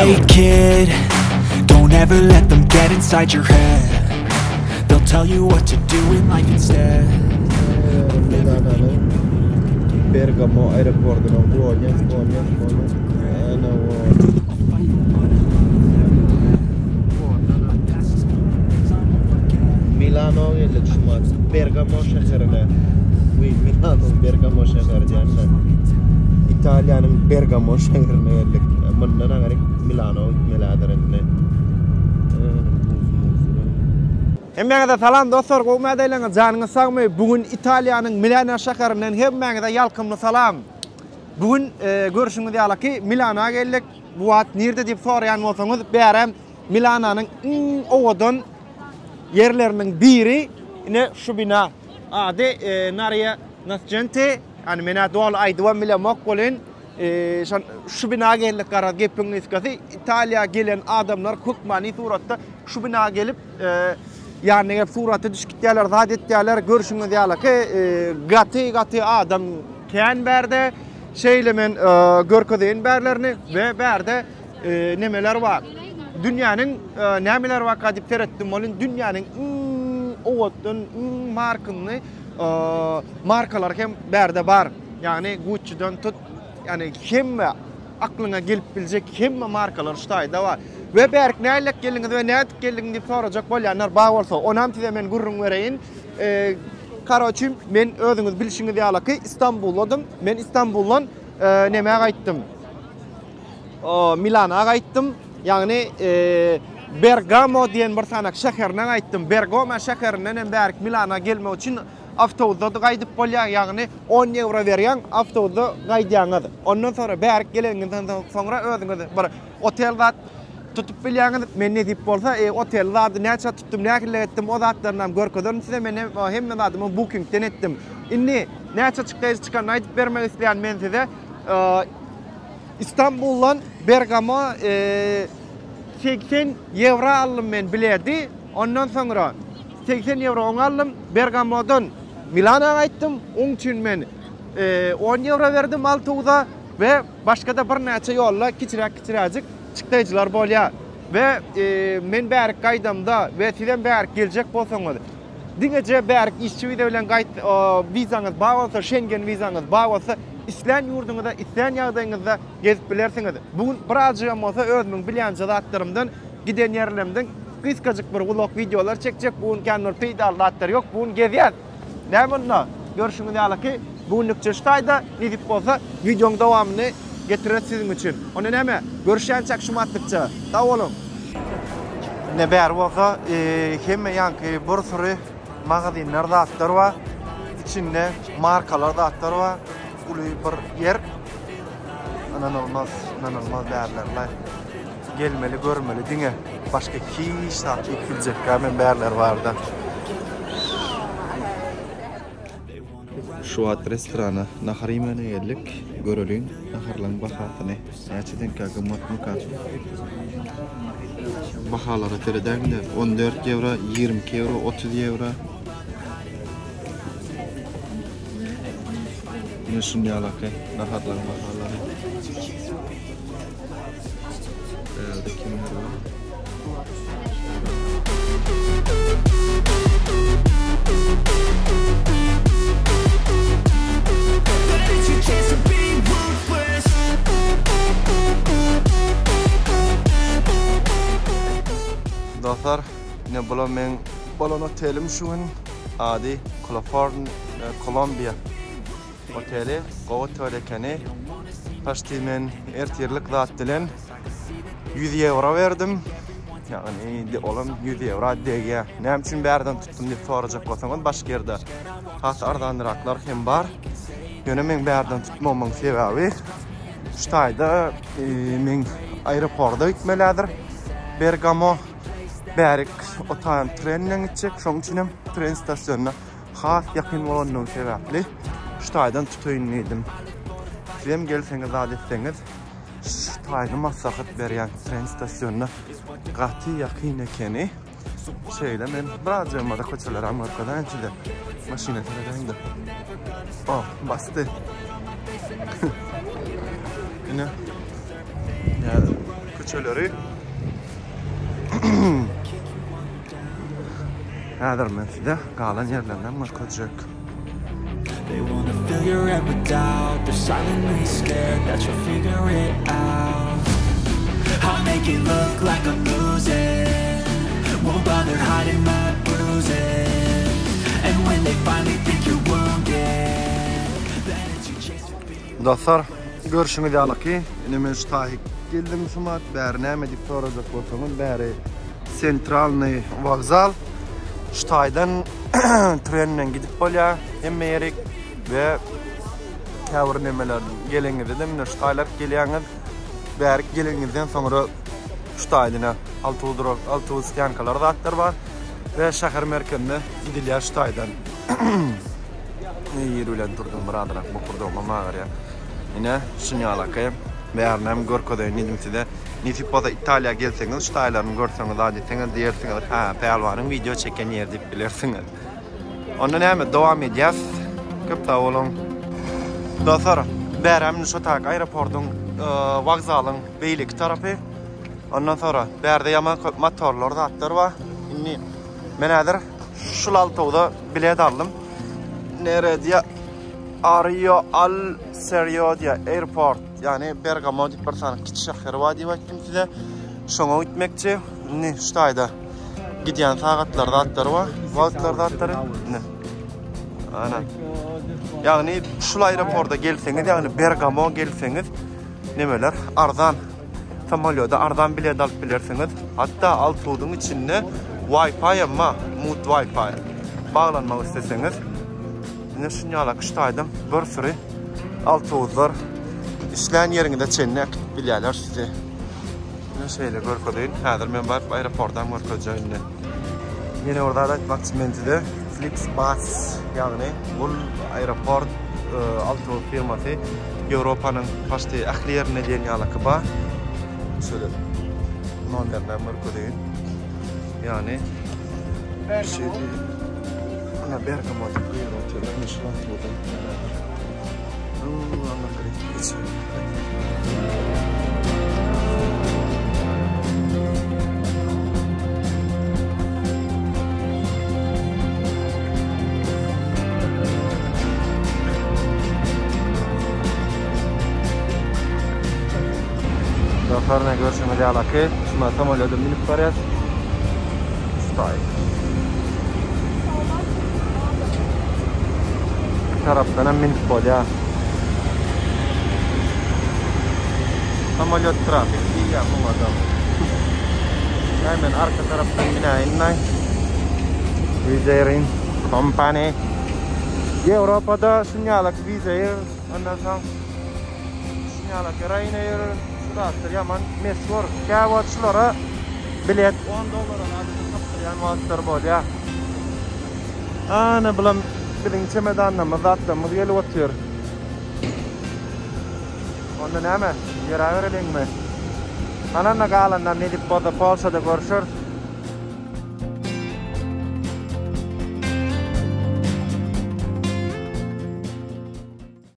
Hey kid, don't ever let them get inside your head. They'll tell you what to do in life instead. Bergamo aeroportuna Bologna. Milano ile düşman Bergamo şehrine. Milano Bergamo şehri İtalya'nın Bergamo şehrine geldik. Bundan agari Milano meladarenne. Hemmeňe salam dostlar, goýmadylaňyz janyňyz sagmy. Bugün İtalyanyň Milano şäherinden hemmeňe ýalkymly salam. Bugün görüşüňiz ýalyky Milanoga geldik. Bu wagt nerede diýip soraýan bolsaňyz, berem Milano'nun owadan yerlerinden biri ne şu bina. Ady Naria Nascente. Yani mena doğal aydıvan mile makbolin şu bina gelip karar gepin iskası İtalya gelen adamlar kukmani suratta şu bina gelip yani hep suratı düşkitlerler zadetlerler görüşünüz yala ki gati adam kean berde şeyle men görködeyin berlerini ve berde nemeler var dünyanın nemeler var kadip terettim olun dünyanın ovatın markını markalar hem berde var. Yani Gucci'den tut yani hem aklına gelip bilecek hem markalar ştayda var. Ve berk neylek geliniz ve neyet geliniz diye soracak bolyanlar bağ olsa. Onam size men gurrun vereyin. Karoçim men özünüz bilişiniz yala ki İstanbul'ladım. Men İstanbul'dan nemeye gayttim. Milano'ya gayttim. Yani Bergamo diyen bir sanak şehirine gayttim. Bergamo şehirinden berk Milano'ya gelme için avtobusda gaýdyp bolýar, ýagny 10 euro berýän avtobusda gaýdýaňyz. Ondan sonra berk geleniňizden soňra özüňiz bir otel zat tutup bilýäňiz. Men ne diýip bolsa, otel zat näçe tutdum, näçe etdim, o zatlaryndan görkezdim. Size men hemme zatymy bookingden etdim. Inni näçe çykan aýdyp bermek isleýän men size İstanbuldan Bergamo 80 euro aldım men bilýärdi. Ondan sonra 80 euro aldım Bergamo'dan Milano'ya gittim. Onun için men 10 euro verdim Altuğ'da ve başka da bir neçe yolla kiçirecik çıktıcılar bolýar. Ve men berk gaýdamda ve sizden berk gelecek bolsaňyz. Diňece berk işçi bilen gaýt vizaňyz bar bolsa, Schengen vizaňyz bar bolsa, islen ýurduňyzda, islen ýagdaýyňyzda gezip bilersiňiz. Bugün birazjygam bolsa özümiň bilýän zatlarymdan, giden ýerlerimden kıskacık bir vlog videolar çekecek. Bugün kendine peýdalatlar yok. Bugün gezýär. Näme görüşüňiz ýalyky bugünlükçe ştaýda edip bolsa videoň dowamyny getirer sizin için. Onu näme? Görüşýänçe şumatlıkça. Sag bolun. Ne ber bolsa hemme ýanky bir sürü magazinler zatlar var. İçinde markalar zatlar var. Uly bir yer. Ananılmaz değerler. Gelmeli, görmeli diňe. Başka hiç saatlik bilecek hemen berler vardı. Şu at restorana naharimene geldik. Görülün naharlan bahatını. Näçeden kagymmat mukan. Bahalara teredäňde 14 euro, 20 euro, 30 euro. Ne şunday alaka naharlan bahalary. Dostlar, ne bulan men bulan otelim şuun adi Colombia oteli Govatölekeni paşti men ertirlik zat dilen 100 euro verdim. Yani olam 100 euro dege. Näme üçin berden tutdum diýip sorajak bolsaňyz başga ýerde has ardandyraklar hem bar. Ýöne men berden tutmamyň sebebi ştaýda men aeroportda gitmelidir. Bergamo Berk otan trenden gidecek. Şoň üçin tren stasyonuna has ýakyn bolanyň sebäpli ştaýdan tutuyun edim. Sizem gelseňiz adetdeňiz ştaýda maslahat berýän tren stasyonuna gaty ýakyn ekeni. Şeýle men birazjamada köçeler Amerikadan çyda maşina teredäňde. Oh, bastı. köçeleri. Häzir men size galan yerlerden görkezjek. They wanna fill your head with doubt. They're silently scared that you'll figure it out. I'll make it look like I'm losing. Won't bother hiding my bruises. And when they finally think you're wounded, then it's your chance to be. Dostlar, görüşüňiz ýalyky. Ine şu taýyk geldim sumat. Bäri näme diýip sorajak bolsaňyz, bäri Sentralny wagzal. Şu taýdan trenden gidip bolýar. Hemme ýerek ve käwir nemeler geleňizde de mine şu taýlar gelýäňiz. Bäri geleňizden soňra şu taýdyna autobus stankalar zatlar bar ve şäher merkezine gidilýär şu taýdan. Ýerülen durdum biradrak bu kurduma magar ya. Ine şuny alakay. Bärnem görkezden nidimside nitip boda Italiýa gelseňiz şu taýlaryny görseňiz adyteňiz diýersiňiz, ha, peýalwanyň video çeken ýer diýip bilersiňiz. Onda näme dowam edýäs? Köp sag bolun. Dostlar, bärem şu taýyk aeroportyň wagzalyň beýlik tarapy. Ondan sonra bärde ýaman köp motorlar zatlar bar. Indi men häzir şul altawda bilet aldım. Nere diýe Ario al Serio diye airport, yani Bergamo diye bir tane kiçik şehir var diye baktım size. Şoňa gitmekçi. Ne şu taýda gidýän sagatlarda atlar var. Wagtlarda atlar. Ne? Ana. Yani şu aeroporta gelseňiz, yani Bergamo gelseňiz, nemeler arzan. Samolyoda arzan bilet alıp bilersiňiz. Hatta altyňyň içinde Wi-Fi ama mut Wi-Fi baglanmak isteseňiz. Ne şunyalar kıştaydım, bir sürü autobuslar işlän ýerinde çennek bilýärler size. Ne şeýle görkezýän. Häzir men baryp aeroportdan görkezjäň. Ýene orada aýtmakçy mende Flixbus, ýagny bul aeroport autobus firmasy Ýewropanyň başty ähli ýerine diýen ýalaky bar. Şöyle nonlardan görkezýän. Yani ana Bergamo diýip oturýan şulan boldy. Ana garip. Dostlar, görüşüňiz ýalyky. Şuna samolyoda minip barýar. Stay. Taraftan minip bolýar. Samolyot trafik diýýär bu adam. Hemen arka taraftan binaýyn. Vizerin Company. Ýewropada şunýalyk Vizer, ondan soň şunýalyk Ryanair şuratlar ýaman meşhur. Käwatçylara bilet $10 adyny tapdyrýan wagtlar bolýar. Ana bilen biziň çemedanymyz zatlamyz gelip otur. Onda näme? Ýerabereliňmi? Ananna galandan edip boda Polşada görüşür.